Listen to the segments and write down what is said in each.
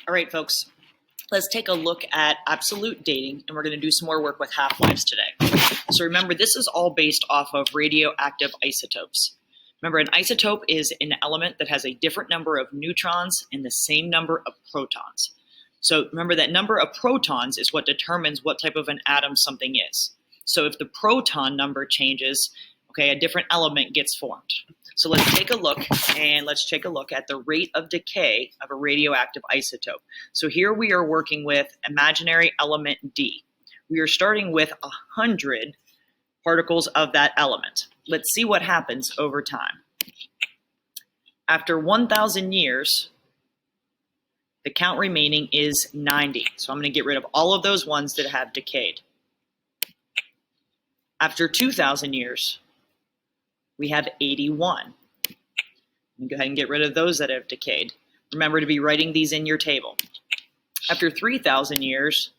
All right, folks, let's take a look at absolute dating, and we're going to do some more work with half-lives today. So remember, this is all based off of radioactive isotopes. Remember, an isotope is an element that has a different number of neutrons and the same number of protons. So remember, that number of protons is what determines what type of an atom something is. So if the proton number changes, okay, a different element gets formed. So let's take a look, and let's take a look at the rate of decay of a radioactive isotope. So here we are working with imaginary element D. We are starting with 100 particles of that element. Let's see what happens over time. After 1,000 years, the count remaining is 90. So I'm going to get rid of all of those ones that have decayed. After 2,000 years, we have 81. Go ahead and get rid of those that have decayed. Remember to be writing these in your table. After 3,000 years,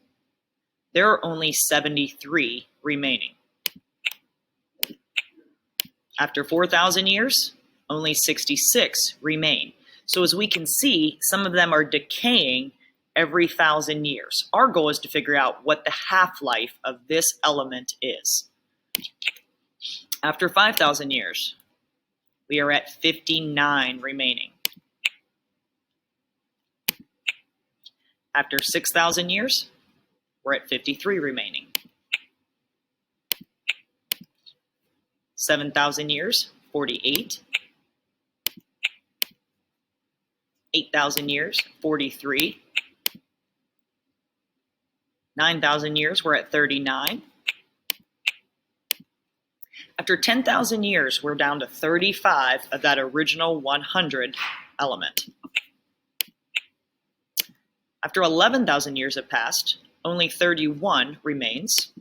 there are only 73 remaining. After 4,000 years, only 66 remain. So as we can see, some of them are decaying every 1,000 years. Our goal is to figure out what the half-life of this element is. After 5,000 years, we are at 59 remaining. After 6,000 years, we're at 53 remaining. 7,000 years, 48. 8,000 years, 43. 9,000 years, we're at 39. After 10,000 years, we're down to 35 of that original 100 element. After 11,000 years have passed, only 31 remains.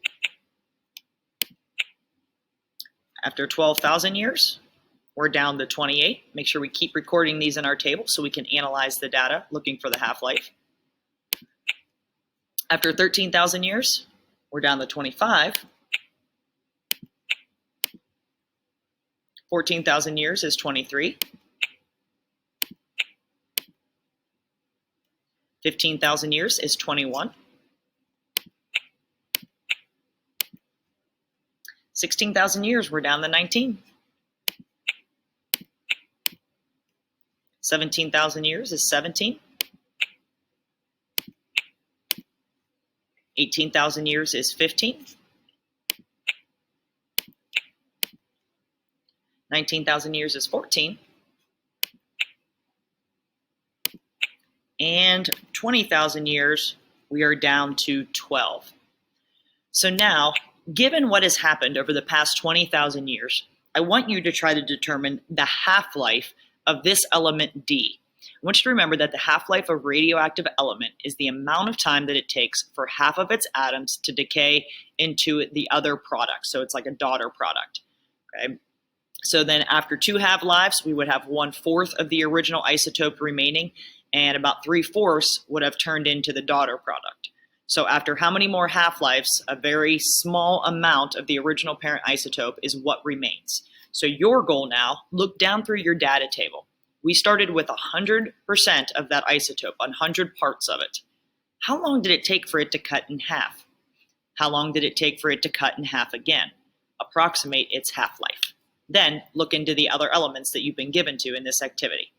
After 12,000 years, we're down to 28. Make sure we keep recording these in our table so we can analyze the data looking for the half-life. After 13,000 years, we're down to 25. 14,000 years is 23. 15,000 years is 21. 16,000 years, we're down to 19. 17,000 years is 17. 18,000 years is 15. 19,000 years is 14. And 20,000 years, we are down to 12. So now, given what has happened over the past 20,000 years, I want you to try to determine the half-life of this element D. I want you to remember that the half-life of a radioactive element is the amount of time that it takes for half of its atoms to decay into the other product. So it's like a daughter product. Okay? So then after 2 half-lives, we would have 1/4 of the original isotope remaining, and about 3/4 would have turned into the daughter product. So after how many more half-lives, a very small amount of the original parent isotope is what remains. So your goal now, look down through your data table. We started with 100% of that isotope, 100 parts of it. How long did it take for it to cut in half? How long did it take for it to cut in half again? Approximate its half-life. Then look into the other elements that you've been given to in this activity.